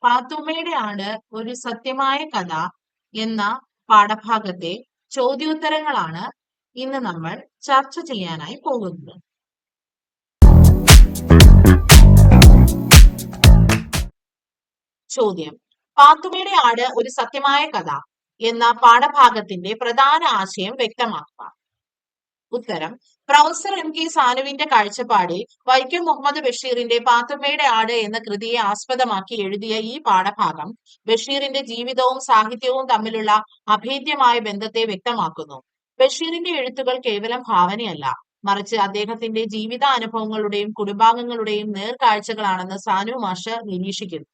പാത്തുമ്മയുടെ ആട് ഒരു സത്യമായ കഥ എന്ന പാഠഭാഗത്തെ ചോദ്യോത്തരങ്ങളാണ് ഇന്ന് നമ്മൾ ചർച്ച ചെയ്യാനായി പോകുന്നത്. ചോദ്യം: പാത്തുമ്മയുടെ ആട് ഒരു സത്യമായ കഥ എന്ന പാഠഭാഗത്തിന്റെ പ്രധാന ആശയം വ്യക്തമാക്കുക. ഉത്തരം: പ്രൊഫസർ എം.കെ. സാനുവിന്റെ കാഴ്ചപ്പാടിൽ വൈക്കം മുഹമ്മദ് ബഷീറിന്റെ പാത്തുമ്മയുടെ ആട് എന്ന കൃതിയെ ആസ്പദമാക്കി എഴുതിയ ഈ പാഠഭാഗം ബഷീറിന്റെ ജീവിതവും സാഹിത്യവും തമ്മിലുള്ള അഭേദ്യമായ ബന്ധത്തെ വ്യക്തമാക്കുന്നു. ബഷീറിന്റെ എഴുത്തുകൾ കേവലം ഭാവനയല്ല, മറിച്ച് അദ്ദേഹത്തിന്റെ ജീവിതാനുഭവങ്ങളുടെയും കുടുംബാംഗങ്ങളുടെയും നേർക്കാഴ്ചകളാണെന്ന് സാനു മാഷ് നിരീക്ഷിക്കുന്നു.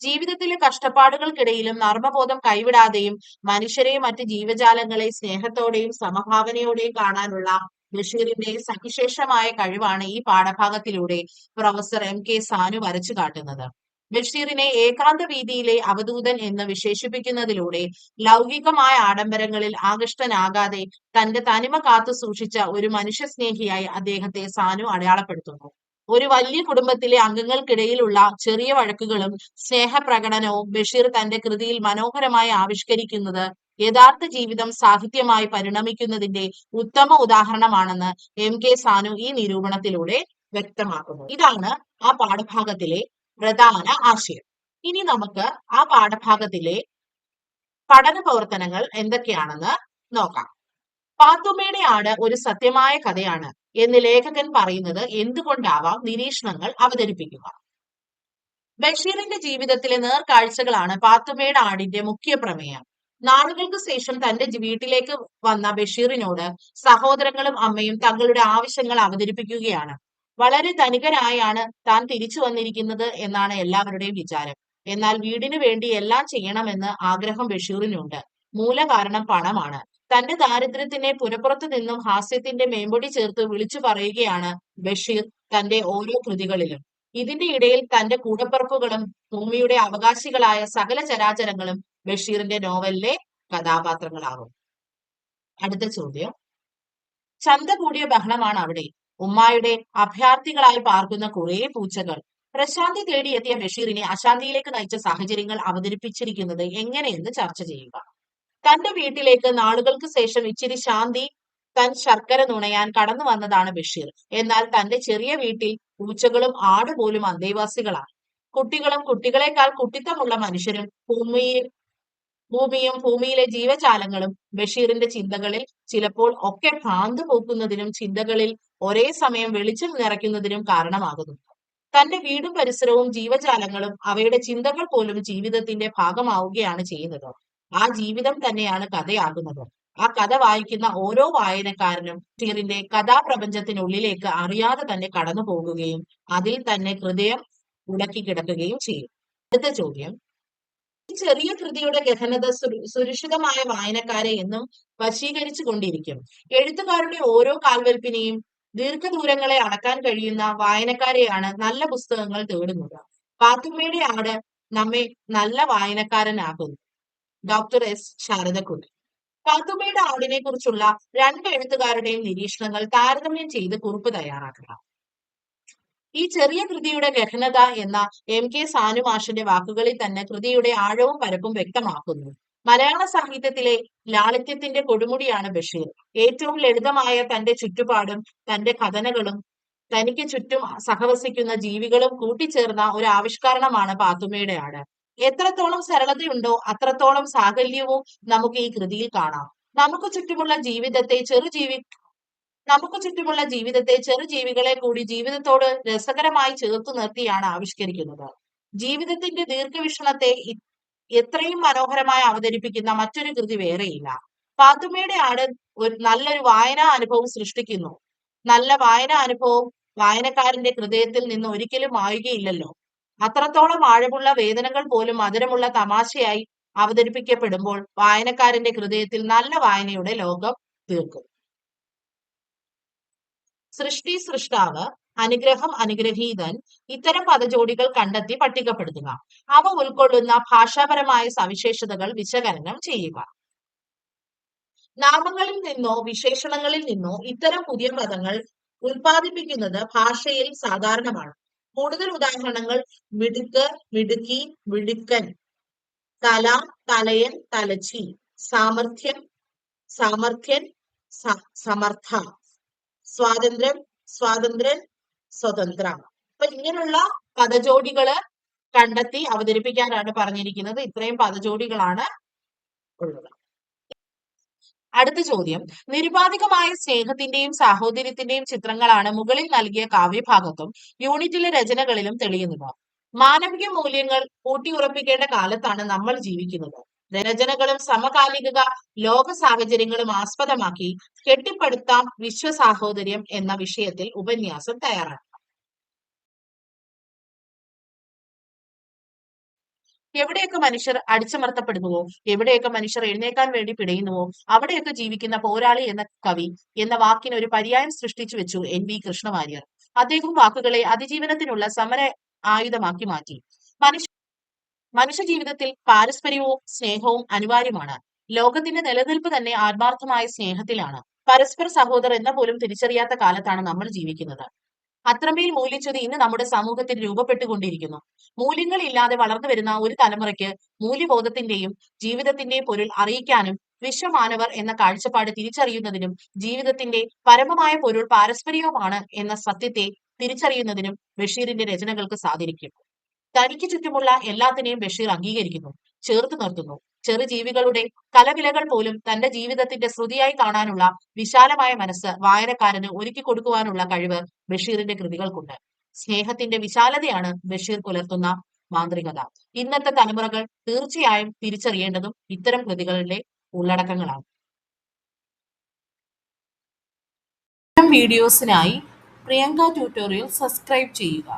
ജീവിതത്തിലെ കഷ്ടപ്പാടുകൾക്കിടയിലും നർമ്മബോധം കൈവിടാതെയും മനുഷ്യരെയും മറ്റ് ജീവജാലങ്ങളെ സ്നേഹത്തോടെയും സമഭാവനയോടെയും കാണാനുള്ള ബഷീറിന്റെ സവിശേഷമായ കഴിവാണ് ഈ പാഠഭാഗത്തിലൂടെ പ്രൊഫസർ എം.കെ. സാനു വരച്ചു കാട്ടുന്നത്. ബഷീറിനെ ഏകാന്ത വീതിയിലെ അവധൂതൻ എന്ന് വിശേഷിപ്പിക്കുന്നതിലൂടെ ലൗകികമായ ആഡംബരങ്ങളിൽ ആകൃഷ്ടനാകാതെ തന്റെ തനിമ കാത്തു സൂക്ഷിച്ച ഒരു മനുഷ്യസ്നേഹിയായി അദ്ദേഹത്തെ സാനു അടയാളപ്പെടുത്തുന്നു. ഒരു വലിയ കുടുംബത്തിലെ അംഗങ്ങൾക്കിടയിലുള്ള ചെറിയ വഴക്കുകളും സ്നേഹപ്രകടനവും ബഷീർ തന്റെ കൃതിയിൽ മനോഹരമായി ആവിഷ്കരിക്കുന്നത് യഥാർത്ഥ ജീവിതം സാഹിത്യമായി പരിണമിക്കുന്നതിന്റെ ഉത്തമ ഉദാഹരണമാണെന്ന് എം.കെ. സാനു ഈ നിരൂപണത്തിലൂടെ വ്യക്തമാക്കുന്നു. ഇതാണ് ആ പാഠഭാഗത്തിലെ പ്രധാന ആശയം. ഇനി നമുക്ക് ആ പാഠഭാഗത്തിലെ പഠന പ്രവർത്തനങ്ങൾ എന്തൊക്കെയാണെന്ന് നോക്കാം. പാത്തുമ്മയുടെ ആട് ഒരു സത്യമായ കഥയാണ് എന്ന് ലേഖകൻ പറയുന്നത് എന്തുകൊണ്ടാവാം? നിരീക്ഷണങ്ങൾ അവതരിപ്പിക്കുക. ബഷീറിന്റെ ജീവിതത്തിലെ നേർക്കാഴ്ചകളാണ് പാത്തുമ്മയുടെ ആടിന്റെ മുഖ്യ പ്രമേയം. നാളുകൾക്ക് ശേഷം തന്റെ വീട്ടിലേക്ക് വന്ന ബഷീറിനോട് സഹോദരങ്ങളും അമ്മയും തങ്ങളുടെ ആവശ്യങ്ങൾ അവതരിപ്പിക്കുകയാണ്. വളരെ ധനികനായാണ് താൻ തിരിച്ചു വന്നിരിക്കുന്നത് എന്നാണ് എല്ലാവരുടെയും വിചാരം. എന്നാൽ വീടിനു വേണ്ടി എല്ലാം ചെയ്യണമെന്ന് ആഗ്രഹം ബഷീറിനുണ്ട്. മൂലകാരണം പണമാണ്. തന്റെ ദാരിദ്ര്യത്തിനെ പുരപ്പുറത്തു നിന്നും ഹാസ്യത്തിന്റെ മേമ്പൊടി ചേർത്ത് വിളിച്ചു പറയുകയാണ് ബഷീർ തന്റെ ഓരോ കൃതികളിലും. ഇതിന്റെ ഇടയിൽ തന്റെ കൂടപ്പിറപ്പുകളും ഭൂമിയുടെ അവകാശികളായ സകല ചരാചരങ്ങളും ബഷീറിന്റെ നോവലിലെ കഥാപാത്രങ്ങളാകും. അടുത്ത ചോദ്യം: ചന്ത കൂടിയ ബഹളമാണ് അവിടെ. ഉമ്മായുടെ അഭയാർത്ഥികളായി പാർക്കുന്ന കുറേ പൂച്ചകൾ. പ്രശാന്തി തേടിയെത്തിയ ബഷീറിനെ അശാന്തിയിലേക്ക് നയിച്ച സാഹചര്യങ്ങൾ അവതരിപ്പിച്ചിരിക്കുന്നത് എങ്ങനെയെന്ന് ചർച്ച ചെയ്യുക. തന്റെ വീട്ടിലേക്ക് നാളുകൾക്ക് ശേഷം ഇച്ചിരി ശാന്തി താൻ ശർക്കര നുണയാൻ കടന്നു വന്നതാണ് ബഷീർ. എന്നാൽ തന്റെ ചെറിയ വീട്ടിൽ പൂച്ചകളും ആട് പോലും അന്തേവാസികളാണ്. കുട്ടികളും കുട്ടികളെക്കാൾ കുട്ടിത്തമുള്ള മനുഷ്യരും ഭൂമിയും ഭൂമിയിലെ ജീവജാലങ്ങളും ബഷീറിന്റെ ചിന്തകളിൽ ചിലപ്പോൾ ഒക്കെ ഭ്രാന്ത് പോക്കുന്നതിനും ചിന്തകളിൽ ഒരേ സമയം വെളിച്ചം നിറയ്ക്കുന്നതിനും കാരണമാകുന്നു. തന്റെ വീടും പരിസരവും ജീവജാലങ്ങളും അവയുടെ ചിന്തകൾ പോലും ജീവിതത്തിന്റെ ഭാഗമാവുകയാണ് ചെയ്യുന്നത്. ആ ജീവിതം തന്നെയാണ് കഥയാകുന്നത്. ആ കഥ വായിക്കുന്ന ഓരോ വായനക്കാരനും ബഷീറിന്റെ കഥാപ്രപഞ്ചത്തിനുള്ളിലേക്ക് അറിയാതെ തന്നെ കടന്നു പോകുകയും അതിൽ തന്നെ ഹൃദയം ഉടക്കി കിടക്കുകയും ചെയ്യും. അടുത്ത ചോദ്യം: ഈ ചെറിയ കൃതിയുടെ ഗഹനത സുരക്ഷിതമായ വായനക്കാരെ എന്നും വശീകരിച്ചു കൊണ്ടിരിക്കും. എഴുത്തുകാരുടെ ഓരോ കാൽവെൽപ്പിനെയും ദീർഘദൂരങ്ങളെ അടക്കാൻ കഴിയുന്ന വായനക്കാരെയാണ് നല്ല പുസ്തകങ്ങൾ തേടുന്നത്. പാത്തുമ്മയുടെ ആട് നമ്മെ നല്ല വായനക്കാരനാകുന്നു. Doctor S Sharadakutty. പാത്തുമ്മയുടെ ആടിനെ കുറിച്ചുള്ള രണ്ട് എഴുത്തുകാരുടെയും നിരീക്ഷണങ്ങൾ താരതമ്യം ചെയ്ത് കുറിപ്പ് തയ്യാറാക്കുക. ഈ ചെറിയ കൃതിയുടെ ഗഹനത എന്ന എം.കെ. സാനു മാഷിന്റെ വാക്കുകളിൽ തന്നെ കൃതിയുടെ ആഴവും പരപ്പും വ്യക്തമാക്കുന്നു. മലയാള സാഹിത്യത്തിലെ ലാളിത്യത്തിന്റെ കൊടുമുടിയാണ് ബഷീർ. ഏറ്റവും ലളിതമായ തന്റെ ചുറ്റുപാടും തന്റെ കഥനകളും തനിക്ക് ചുറ്റും സഹവസിക്കുന്ന ജീവികളും കൂട്ടിച്ചേർന്ന ഒരു ആവിഷ്കരണമാണ് പാത്തുമ്മയുടെ ആട്. എത്രത്തോളം സരളതയുണ്ടോ അത്രത്തോളം സാകല്യവും നമുക്ക് ഈ കൃതിയിൽ കാണാം. നമുക്ക് ചുറ്റുമുള്ള ജീവിതത്തെ ചെറുജീവികളെ കൂടി ജീവിതത്തോട് രസകരമായി ചേർത്തു നിർത്തിയാണ് ആവിഷ്കരിക്കുന്നത്. ജീവിതത്തിന്റെ ദീർഘവീക്ഷണത്തെ എത്രയും മനോഹരമായി അവതരിപ്പിക്കുന്ന മറ്റൊരു കൃതി വേറെയില്ല. പാത്തുമ്മയുടെ ആട് നല്ലൊരു വായനാ അനുഭവം സൃഷ്ടിക്കുന്നു. നല്ല വായനാ അനുഭവം വായനക്കാരന്റെ ഹൃദയത്തിൽ നിന്ന് ഒരിക്കലും മായുകയില്ലല്ലോ. അത്രത്തോളം ആഴമുള്ള വേദനകൾ പോലും മധുരമുള്ള തമാശയായി അവതരിപ്പിക്കപ്പെടുമ്പോൾ വായനക്കാരന്റെ ഹൃദയത്തിൽ നല്ല വായനയുടെ ലോകം തീർക്കും. സൃഷ്ടി, സൃഷ്ടാവ്, അനുഗ്രഹം, അനുഗ്രഹീതൻ ഇത്തരം പദജോഡികൾ കണ്ടെത്തി പട്ടികപ്പെടുത്തുക. അവ ഉൾക്കൊള്ളുന്ന ഭാഷാപരമായ സവിശേഷതകൾ വിശകലനം ചെയ്യുക. നാമങ്ങളിൽ നിന്നോ വിശേഷണങ്ങളിൽ നിന്നോ ഇത്തരം പുതിയ പദങ്ങൾ ഉൽപ്പാദിപ്പിക്കുന്നത് ഭാഷയിൽ സാധാരണമാണ്. കൂടുതൽ ഉദാഹരണങ്ങൾ മിടുക്ക്, മിടുക്കി, മിടുക്കൻ, തല, തലയൻ, തലച്ചി, സാമർഥ്യം, സാമർഥ്യൻ, സമർത്ഥ, സ്വാതന്ത്ര്യം, സ്വാതന്ത്ര്യൻ, സ്വതന്ത്ര. അപ്പൊ ഇങ്ങനെയുള്ള പദജോഡികള് കണ്ടെത്തി അവതരിപ്പിക്കാനാണ് പറഞ്ഞിരിക്കുന്നത്. ഇത്രയും പദജോഡികളാണ് ഉള്ളത്. അടുത്ത ചോദ്യം, നിരുപാധികമായ സ്നേഹത്തിന്റെയും സാഹോദര്യത്തിന്റെയും ചിത്രങ്ങളാണ് മുകളിൽ നൽകിയ കാവ്യഭാഗത്തും യൂണിറ്റിലെ രചനകളിലും തെളിയുന്നത്. മാനവിക മൂല്യങ്ങൾ ഊട്ടിയുറപ്പിക്കേണ്ട കാലത്താണ് നമ്മൾ ജീവിക്കുന്നത്. രചനകളും സമകാലിക ലോക സാഹചര്യങ്ങളും ആസ്പദമാക്കി കെട്ടിപ്പടുത്താം വിശ്വസാഹോദര്യം എന്ന വിഷയത്തിൽ ഉപന്യാസം തയ്യാറാണ്. എവിടെയൊക്കെ മനുഷ്യർ അടിച്ചമർത്തപ്പെടുന്നുവോ, എവിടെയൊക്കെ മനുഷ്യർ എഴുന്നേക്കാൻ വേണ്ടി പിടയുന്നുവോ, അവിടെയൊക്കെ ജീവിക്കുന്ന പോരാളി എന്ന കവി എന്ന വാക്കിന് ഒരു പര്യായം സൃഷ്ടിച്ചു വെച്ചു NV കൃഷ്ണവാര്യർ. അദ്ദേഹം വാക്കുകളെ അതിജീവനത്തിനുള്ള സമര ആയുധമാക്കി മാറ്റി. മനുഷ്യ ജീവിതത്തിൽ പാരസ്പര്യവും സ്നേഹവും അനിവാര്യമാണ്. ലോകത്തിന്റെ നിലനിൽപ്പ് തന്നെ ആത്മാർത്ഥമായ സ്നേഹത്തിലാണ്. പരസ്പര സഹോദരർ എന്ന പോലും തിരിച്ചറിയാത്ത കാലത്താണ് നമ്മൾ ജീവിക്കുന്നത്. അത്രമേൽ മൂല്യച്യുതി ഇന്ന് നമ്മുടെ സമൂഹത്തിൽ രൂപപ്പെട്ടുകൊണ്ടിരിക്കുന്നു. മൂല്യങ്ങൾ ഇല്ലാതെ വളർന്നു വരുന്ന ഒരു തലമുറയ്ക്ക് മൂല്യബോധത്തിന്റെയും ജീവിതത്തിന്റെയും പൊരുൾ അറിയിക്കാനും വിശ്വമാനവർ എന്ന കാഴ്ചപ്പാട് തിരിച്ചറിയുന്നതിനും ജീവിതത്തിന്റെ പരമമായ പൊരുൾ പാരസ്പര്യവുമാണ് എന്ന സത്യത്തെ തിരിച്ചറിയുന്നതിനും ബഷീറിന്റെ രചനകൾക്ക് സാധിക്കും. തനിക്ക് ചുറ്റുമുള്ള എല്ലാത്തിനെയും ബഷീർ അംഗീകരിക്കുന്നു, ചേർത്ത് നിർത്തുന്നു. ചെറുജീവികളുടെ കലവിലകൾ പോലും തന്റെ ജീവിതത്തിന്റെ ശ്രുതിയായി കാണാനുള്ള വിശാലമായ മനസ്സ് വായനക്കാരന് ഒരുക്കി കൊടുക്കുവാനുള്ള കഴിവ് ബഷീറിന്റെ കൃതികൾക്കുണ്ട്. സ്നേഹത്തിന്റെ വിശാലതയാണ് ബഷീർ പുലർത്തുന്ന മാന്ത്രികത. ഇന്നത്തെ തലമുറകൾ തീർച്ചയായും തിരിച്ചറിയേണ്ടതും ഇത്തരം കൃതികളിലെ ഉള്ളടക്കങ്ങളാണ്. വീഡിയോസിനായി പ്രിയങ്ക ട്യൂട്ടോറിയൽ സബ്സ്ക്രൈബ് ചെയ്യുക.